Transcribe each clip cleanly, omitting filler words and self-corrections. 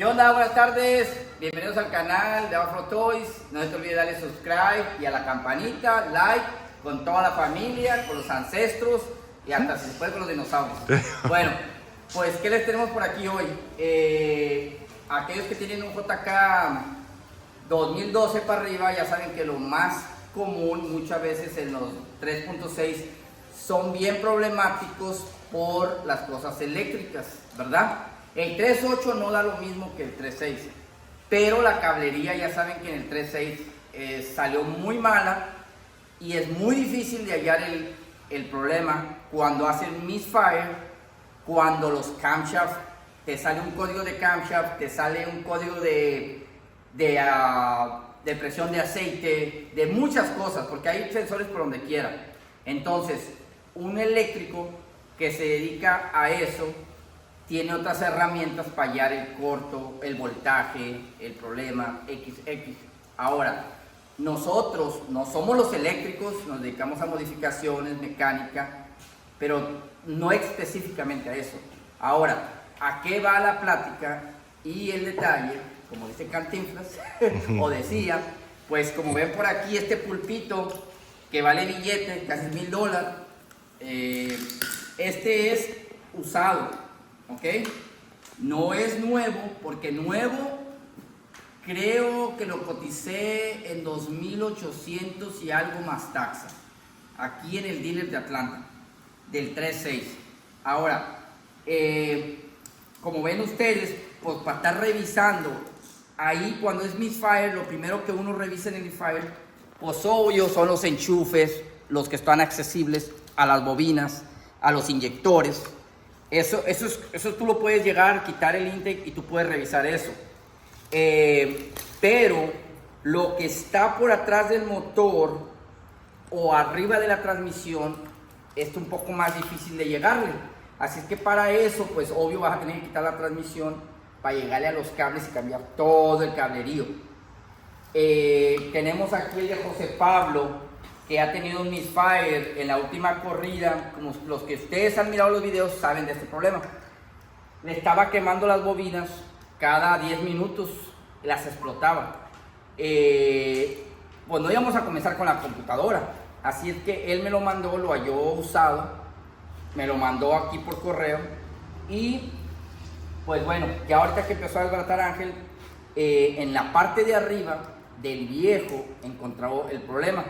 ¿Qué onda? Buenas tardes, bienvenidos al canal de Afro Toys. No se te olvide darle subscribe y a la campanita, like, con toda la familia, con los ancestros y hasta si se puede con los dinosaurios. Bueno, pues ¿qué les tenemos por aquí hoy? Aquellos que tienen un JK 2012 para arriba ya saben que lo más común muchas veces en los 3.6 son bien problemáticos por las cosas eléctricas, ¿verdad? El 3.8 no da lo mismo que el 3.6, pero la cablería ya saben que en el 3.6 salió muy mala y es muy difícil de hallar el problema cuando hacen misfire, cuando los camshafts, te sale un código de camshaft, te sale un código de presión de aceite, de muchas cosas, porque hay sensores por donde quiera. Entonces, un eléctrico que se dedica a eso tiene otras herramientas para hallar el corto, el voltaje, el problema, XX. Ahora, nosotros no somos los eléctricos, nos dedicamos a modificaciones, mecánica, pero no específicamente a eso. Ahora, ¿a qué va la plática y el detalle? Como dice Cantinflas, o decía, pues como ven por aquí este pulpito que vale billete, casi $1000, este es usado. ¿Ok? No es nuevo, porque nuevo creo que lo coticé en 2,800 y algo más taxa, aquí en el dealer de Atlanta, del 3.6. Ahora, como ven ustedes, pues para estar revisando, ahí cuando es misfire, lo primero que uno revisa en el misfire, pues obvio son los enchufes, los que están accesibles a las bobinas, a los inyectores. Eso tú lo puedes llegar, quitar el intake y tú puedes revisar eso. Pero lo que está por atrás del motor o arriba de la transmisión es un poco más difícil de llegarle. Así es que para eso, pues obvio vas a tener que quitar la transmisión para llegarle a los cables y cambiar todo el cablerío. Tenemos aquí el de José Pablo, que ha tenido un misfire en la última corrida. Como los que ustedes han mirado los videos saben de este problema. Le estaba quemando las bobinas cada 10 minutos, las explotaba. Pues no íbamos a comenzar con la computadora, así es que él me lo mandó, lo halló usado, me lo mandó aquí por correo y pues bueno, ya ahorita que empezó a desbaratar Ángel, en la parte de arriba del viejo encontró el problema.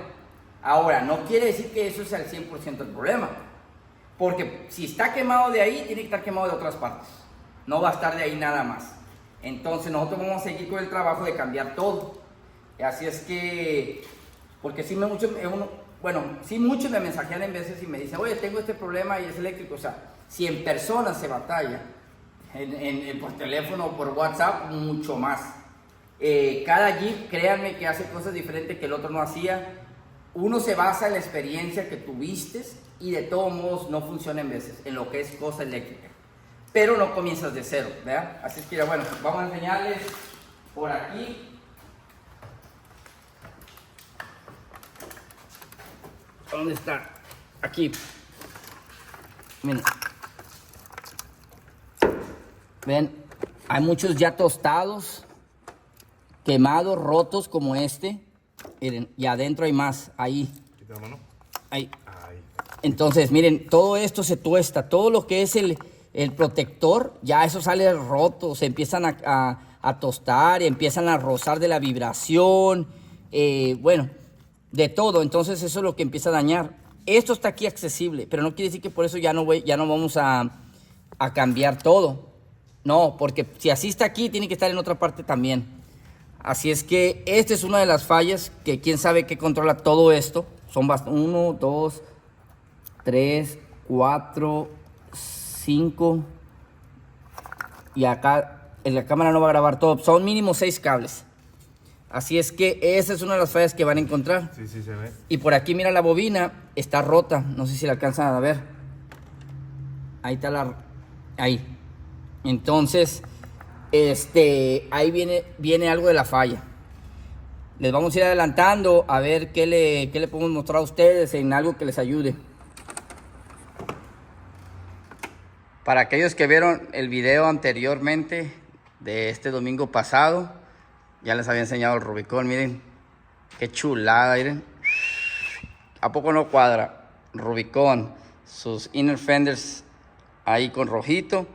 Ahora, no quiere decir que eso sea el 100% el problema, porque si está quemado de ahí, tiene que estar quemado de otras partes, no va a estar de ahí nada más. Entonces nosotros vamos a seguir con el trabajo de cambiar todo. Así es que, porque sí muchos me mensajean en veces y me dicen, oye, tengo este problema y es eléctrico. O sea, si en persona se batalla, por teléfono o por WhatsApp, mucho más. Cada Jeep, créanme que hace cosas diferentes que el otro no hacía. Uno se basa en la experiencia que tuviste y de todos modos no funciona en veces en lo que es cosa eléctrica. Pero no comienzas de cero, ¿verdad? Así es que bueno, vamos a enseñarles por aquí. ¿Dónde está? Aquí. Miren. Ven, hay muchos ya tostados, quemados, rotos como este. Miren, y adentro hay más, ahí. Quita la mano. Ahí. Entonces, miren, todo esto se tuesta, todo lo que es el protector, ya eso sale roto, se empiezan a tostar, empiezan a rozar de la vibración, bueno, de todo. Entonces eso es lo que empieza a dañar. Esto está aquí accesible, pero no quiere decir que por eso ya no vamos a cambiar todo. No, porque si así está aquí, tiene que estar en otra parte también. Así es que esta es una de las fallas que quién sabe qué controla todo esto. Son 1, 2, 3, 4, 5. Y acá en la cámara no va a grabar todo. Son mínimo 6 cables. Así es que esa es una de las fallas que van a encontrar. Sí, sí se ve. Y por aquí mira la bobina, está rota. No sé si la alcanzan a ver. Ahí está ahí. Entonces, ahí viene algo de la falla. Les vamos a ir adelantando a ver qué le podemos mostrar a ustedes en algo que les ayude. Para aquellos que vieron el video anteriormente, de este domingo pasado. Ya les había enseñado el Rubicon, miren. Qué chulada, miren. ¿A poco no cuadra? Rubicon, sus inner fenders ahí con rojito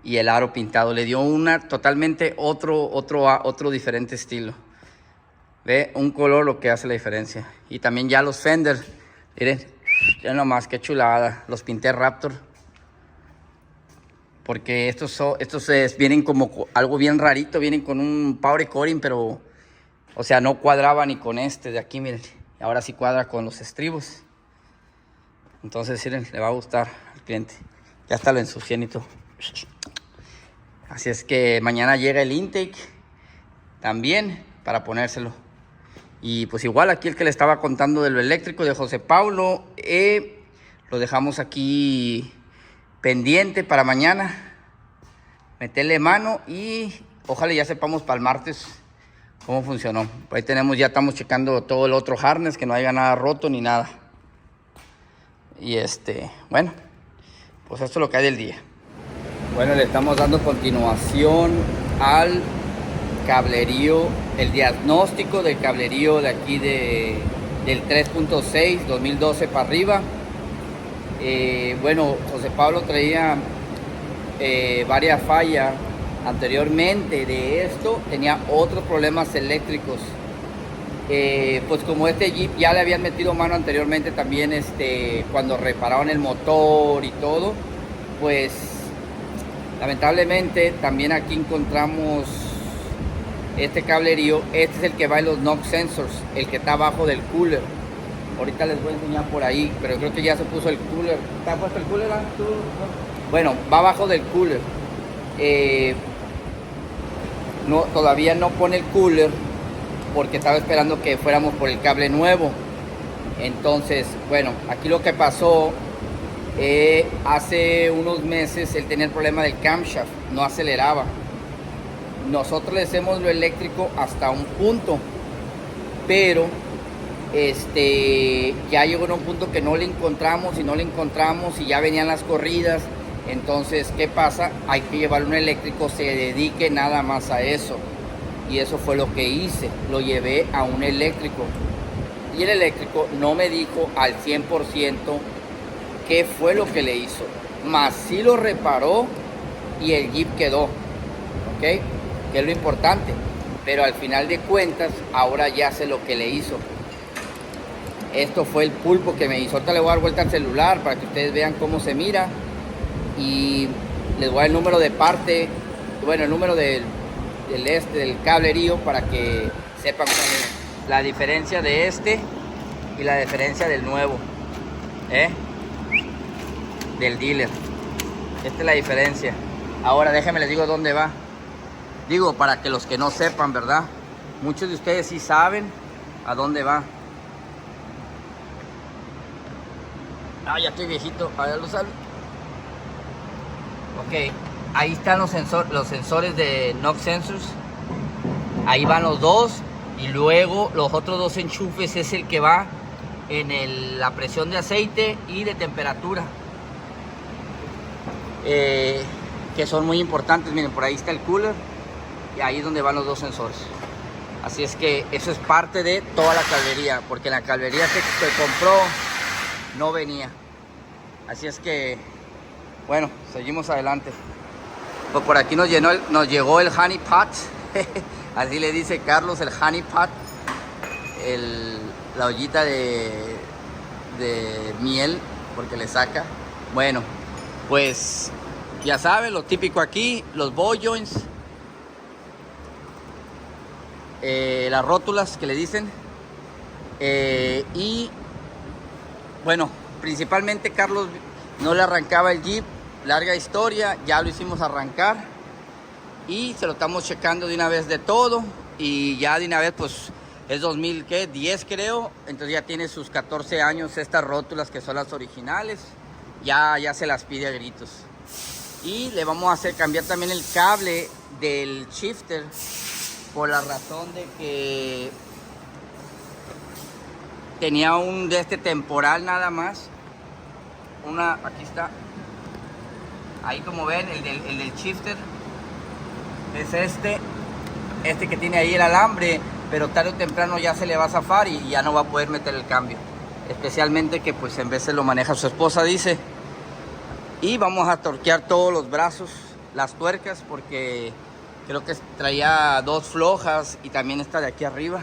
y el aro pintado. Le dio una totalmente otro diferente estilo. Ve, un color lo que hace la diferencia. Y también ya los fenders, miren, ya nomás, qué chulada. Los pinté Raptor. Porque estos vienen como algo bien rarito, vienen con un powder coating, pero, o sea, no cuadraba ni con este de aquí, miren. Ahora sí cuadra con los estribos. Entonces, miren, le va a gustar al cliente. Ya está lo ensucié y todo. Así es que mañana llega el intake también para ponérselo. Y pues igual aquí el que le estaba contando de lo eléctrico de José Paulo, lo dejamos aquí pendiente para mañana. Meterle mano y ojalá ya sepamos para el martes cómo funcionó. Ahí tenemos, ya estamos checando todo el otro harness, que no haya nada roto ni nada. Y bueno, pues esto es lo que hay del día. Bueno, le estamos dando continuación al cablerío, el diagnóstico del cablerío de aquí del 3.6 2012 para arriba. Bueno, José Pablo traía varias fallas anteriormente de esto, tenía otros problemas eléctricos. Pues como este Jeep ya le habían metido mano anteriormente también cuando repararon el motor y todo, pues lamentablemente también aquí encontramos este cablerío. Este es el que va en los knock sensors, el que está abajo del cooler. Ahorita les voy a enseñar por ahí, pero creo que ya se puso el cooler. ¿Está puesto el cooler? Bueno, va abajo del cooler. No, todavía no pone el cooler porque estaba esperando que fuéramos por el cable nuevo. Entonces, bueno, aquí lo que pasó, hace unos meses él tenía el problema del camshaft, no aceleraba. Nosotros le hacemos lo eléctrico hasta un punto, pero ya llegó a un punto que no le encontramos y ya venían las corridas. Entonces, ¿qué pasa? Hay que llevarle un eléctrico, se dedique nada más a eso. Y eso fue lo que hice, lo llevé a un eléctrico. Y el eléctrico no me dijo al 100% qué fue lo que le hizo. Más sí lo reparó y el Jeep quedó, ¿ok? Que es lo importante. Pero al final de cuentas, ahora ya sé lo que le hizo. Esto fue el pulpo que me hizo. Ahorita le voy a dar vuelta al celular para que ustedes vean cómo se mira. Y les voy a dar el número de parte, bueno, el número del cablerío para que sepan la diferencia de y la diferencia del nuevo, del dealer. Esta es la diferencia. Ahora déjenme les digo dónde va. Digo, para que los que no sepan, ¿verdad? Muchos de ustedes sí saben a dónde va. Ah, ya estoy viejito. A ver, ok, ahí están los sensores de knock sensors. Ahí van los dos. Y luego los otros dos enchufes es el que va en la presión de aceite y de temperatura. Que son muy importantes. Miren, por ahí está el cooler. Y ahí es donde van los dos sensores. Así es que eso es parte de toda la caldería. Porque la caldería que compró no venía. Así es que, bueno, seguimos adelante. Pues por aquí nos llegó el honey pot. Así le dice Carlos, el honey pot. La ollita de miel, porque le saca. Bueno, pues ya saben, lo típico aquí, los ball joints. Las rótulas que le dicen. Y bueno, principalmente Carlos no le arrancaba el Jeep, larga historia, ya lo hicimos arrancar y se lo estamos checando de una vez de todo. Y ya de una vez, pues es 2010 creo, entonces ya tiene sus 14 años estas rótulas que son las originales, ya se las pide a gritos. Y le vamos a hacer cambiar también el cable del shifter, por la razón de que tenía un de temporal nada más. Aquí está, ahí como ven, el del shifter es este que tiene ahí el alambre, pero tarde o temprano ya se le va a zafar y ya no va a poder meter el cambio. Especialmente que pues en veces lo maneja su esposa, dice. Y vamos a torquear todos los brazos, las tuercas, porque creo que traía 2 flojas y también esta de aquí arriba.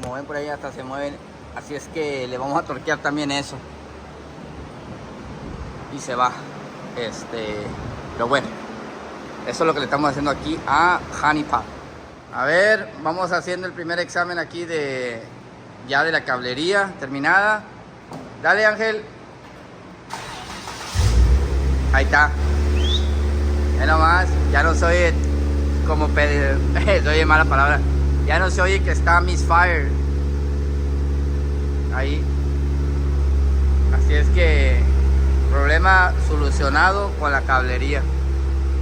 Como ven por ahí hasta se mueven. Así es que le vamos a torquear también eso. Y se va. Pero bueno, eso es lo que le estamos haciendo aquí a Honeypot. A ver, vamos haciendo el primer examen aquí ya de la cablería terminada. Dale, Ángel. Ahí está. Ya nomás, ya no soy como soy mala palabra. Ya no se oye que está misfire. Ahí. Así es que problema solucionado con la cablería.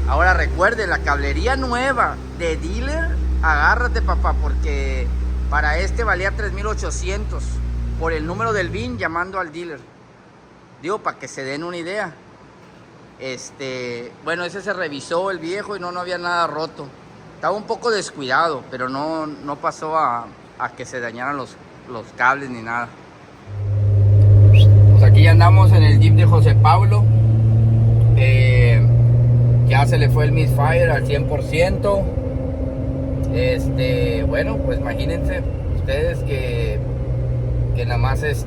Ahora recuerden, la cablería nueva de dealer, agárrate, papá, porque para valía 3,800 por el número del VIN llamando al dealer. Digo, para que se den una idea. Bueno, ese se revisó el viejo y no había nada roto. Estaba un poco descuidado, pero no pasó a que se dañaran los cables ni nada. Pues aquí ya andamos en el Jeep de José Pablo. Ya se le fue el misfire al 100%. Bueno, pues imagínense ustedes que nada más esos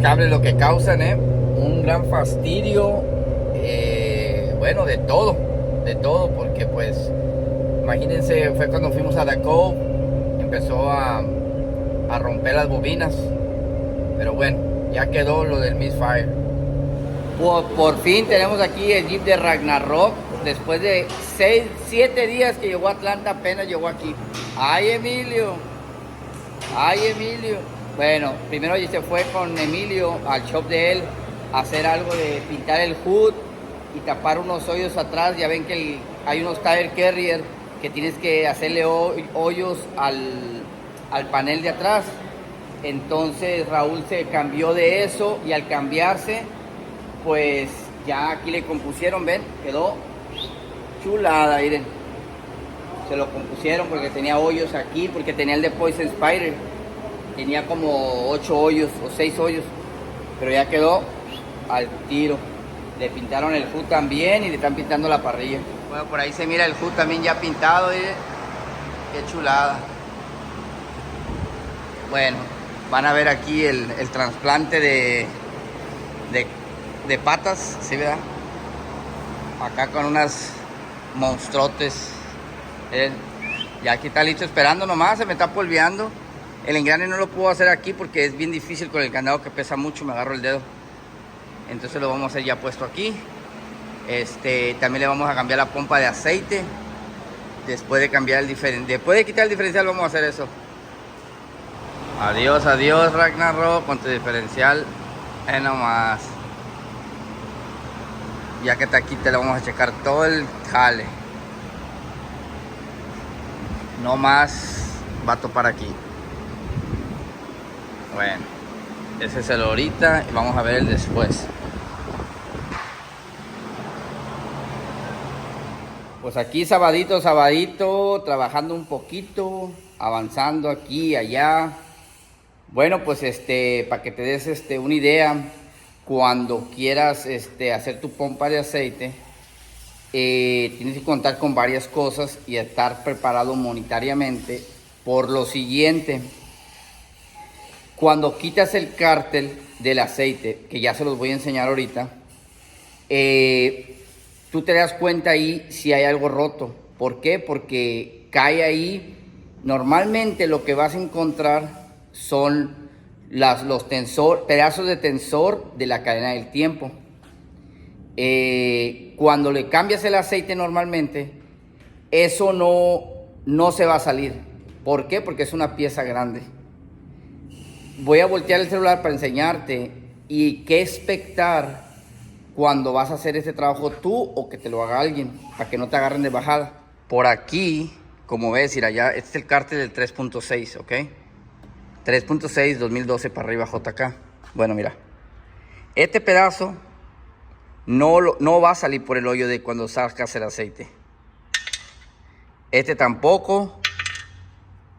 cables lo que causan, un gran fastidio, bueno, de todo, porque pues imagínense, fue cuando fuimos a Daco, empezó a romper las bobinas, pero bueno, ya quedó lo del misfire. Por fin tenemos aquí el Jeep de Ragnarok, después de 7 días que llegó a Atlanta, apenas llegó aquí. ¡Ay, Emilio! Bueno, primero se fue con Emilio al shop de él a hacer algo de pintar el hood y tapar unos hoyos atrás. Ya ven que hay unos tire carrier que tienes que hacerle hoyos al panel de atrás. Entonces Raúl se cambió de eso y al cambiarse, pues ya aquí le compusieron, ven, quedó chulada, miren. Se lo compusieron porque tenía hoyos aquí, porque tenía el de Poison Spider. Tenía como 8 hoyos o 6 hoyos, pero ya quedó al tiro. Le pintaron el hood también y le están pintando la parrilla. Bueno, por ahí se mira el hood también ya pintado, miren. Qué chulada. Bueno, van a ver aquí el trasplante de patas, ¿sí, verdad? Acá con unas monstruotes. Ya aquí está listo esperando nomás, se me está polveando. El engrane no lo puedo hacer aquí porque es bien difícil con el candado que pesa mucho, me agarro el dedo. Entonces lo vamos a hacer ya puesto aquí. También le vamos a cambiar la pompa de aceite. Después de cambiar el diferencial, después de quitar el diferencial vamos a hacer eso. Adiós, Ragnarok, con tu diferencial. Nomás. Ya que está aquí te lo vamos a checar todo el jale. No más va a topar aquí. Bueno, ese es el ahorita y vamos a ver el después. Pues aquí sabadito, trabajando un poquito, avanzando aquí y allá. Bueno, pues para que te des una idea, cuando quieras hacer tu pompa de aceite, tienes que contar con varias cosas y estar preparado monetariamente por lo siguiente. Cuando quitas el cárter del aceite, que ya se los voy a enseñar ahorita, tú te das cuenta ahí si hay algo roto. ¿Por qué? Porque cae ahí. Normalmente lo que vas a encontrar son los pedazos de tensor de la cadena del tiempo. Cuando le cambias el aceite normalmente, eso no se va a salir. ¿Por qué? Porque es una pieza grande. Voy a voltear el celular para enseñarte y qué expectar cuando vas a hacer este trabajo tú o que te lo haga alguien, para que no te agarren de bajada. Por aquí, como ves, ir allá, este es el cárter del 3.6, ¿ok? 3.6 2012 para arriba JK. Bueno, mira, este pedazo no va a salir por el hoyo de cuando sacas el aceite. Este tampoco,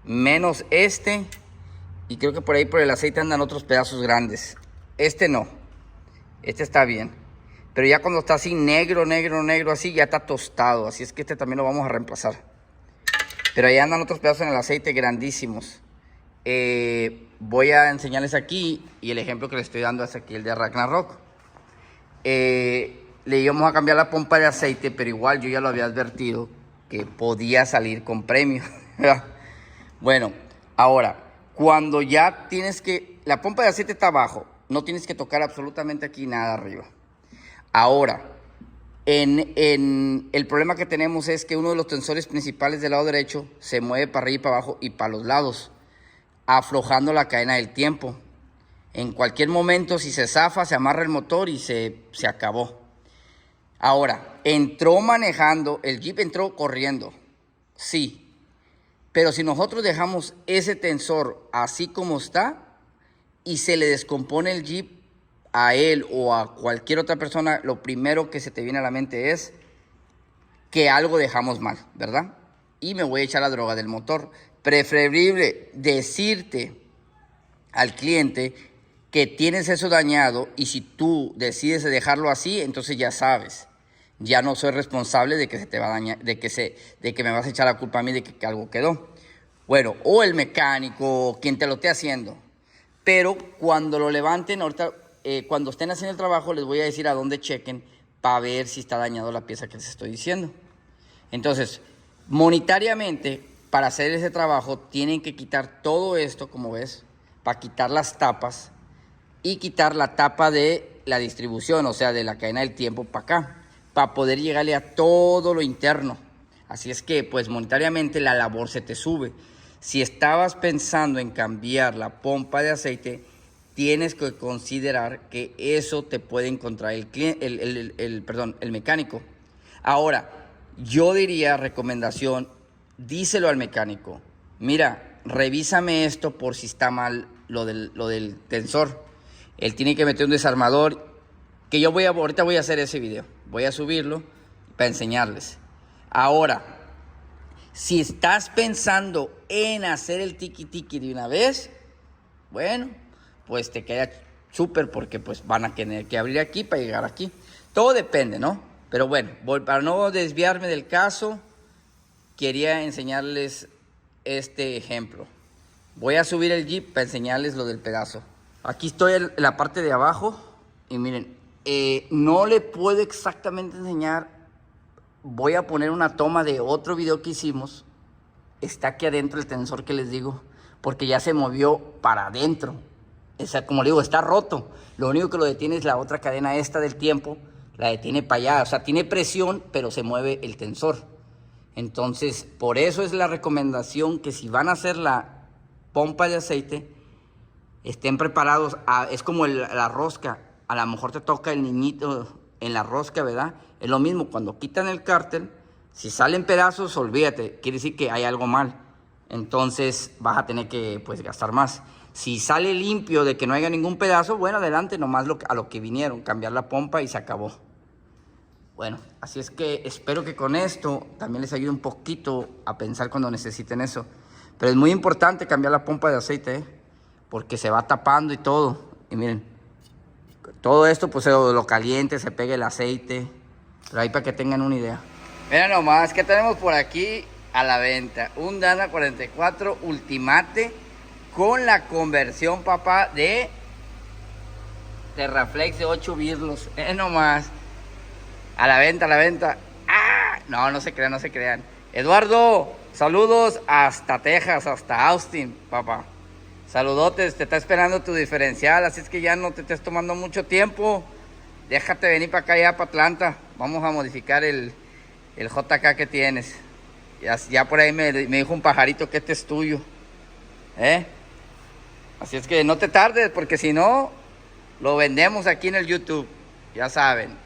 menos este, y creo que por ahí por el aceite andan otros pedazos grandes. Este no, este está bien, pero ya cuando está así negro, así ya está tostado, así es que este también lo vamos a reemplazar. Pero ahí andan otros pedazos en el aceite grandísimos. Voy a enseñarles aquí, y el ejemplo que les estoy dando es aquí el de Ragnarok. Le íbamos a cambiar la pompa de aceite, pero igual yo ya lo había advertido que podía salir con premio. Bueno, ahora, cuando ya tienes que... La pompa de aceite está abajo, no tienes que tocar absolutamente aquí nada arriba. Ahora, el problema que tenemos es que uno de los tensores principales del lado derecho se mueve para arriba y para abajo y para los lados, aflojando la cadena del tiempo. En cualquier momento, si se zafa, se amarra el motor y se acabó. Ahora, entró manejando, el Jeep entró corriendo, sí. Pero si nosotros dejamos ese tensor así como está y se le descompone el Jeep a él o a cualquier otra persona, lo primero que se te viene a la mente es que algo dejamos mal, ¿verdad? Y me voy a echar la droga del motor. Preferible decirte al cliente que tienes eso dañado, y si tú decides dejarlo así, entonces ya sabes, ya no soy responsable de que se te va a dañar, de que me vas a echar la culpa a mí de que algo quedó. Bueno, o el mecánico, quien te lo esté haciendo. Pero cuando lo levanten, ahorita, cuando estén haciendo el trabajo, les voy a decir a dónde chequen para ver si está dañado la pieza que les estoy diciendo. Entonces, monetariamente, para hacer ese trabajo, tienen que quitar todo esto, como ves, para quitar las tapas y quitar la tapa de la distribución, o sea, de la cadena del tiempo para acá, para poder llegarle a todo lo interno. Así es que, pues, monetariamente la labor se te sube. Si estabas pensando en cambiar la pompa de aceite, tienes que considerar que eso te puede encontrar el mecánico. Ahora, yo diría, recomendación, díselo al mecánico. Mira, revísame esto por si está mal lo del tensor. Él tiene que meter un desarmador, que ahorita voy a hacer ese video. Voy a subirlo para enseñarles. Ahora, si estás pensando en hacer el tiki-tiki de una vez, bueno, pues te queda súper, porque pues van a tener que abrir aquí para llegar aquí. Todo depende, ¿no? Pero bueno, para no desviarme del caso, quería enseñarles este ejemplo. Voy a subir el Jeep para enseñarles lo del pedazo. Aquí estoy en la parte de abajo y miren, no le puedo exactamente enseñar. Voy a poner una toma de otro video que hicimos. Está aquí adentro el tensor que les digo, porque ya se movió para adentro. O sea, como le digo, está roto. Lo único que lo detiene es la otra cadena esta del tiempo, la detiene para allá. O sea, tiene presión, pero se mueve el tensor. Entonces, por eso es la recomendación que si van a hacer la pompa de aceite, estén preparados. Es como la rosca. A lo mejor te toca el niñito en la rosca, ¿verdad? Es lo mismo, cuando quitan el cárter, si salen pedazos, olvídate, quiere decir que hay algo mal. Entonces vas a tener que, pues, gastar más. Si sale limpio de que no haya ningún pedazo, bueno, adelante, nomás a lo que vinieron, cambiar la pompa y se acabó. Bueno, así es que espero que con esto también les ayude un poquito a pensar cuando necesiten eso. Pero es muy importante cambiar la pompa de aceite, porque se va tapando y todo. Y miren, todo esto pues lo caliente, se pega el aceite. Pero ahí para que tengan una idea. Mira nomás, ¿qué tenemos por aquí a la venta? Un Dana 44 Ultimate con la conversión, papá, de Terraflex de 8 birlos. Nomás. A la venta, a la venta. ¡Ah! No, no se crean, no se crean. Eduardo, saludos hasta Texas, hasta Austin, papá. Saludotes, te está esperando tu diferencial, así es que ya no te estés tomando mucho tiempo. Déjate venir para acá, ya para Atlanta. Vamos a modificar el JK que tienes. Ya por ahí me dijo un pajarito que este es tuyo. Así es que no te tardes, porque si no, lo vendemos aquí en el YouTube. Ya saben.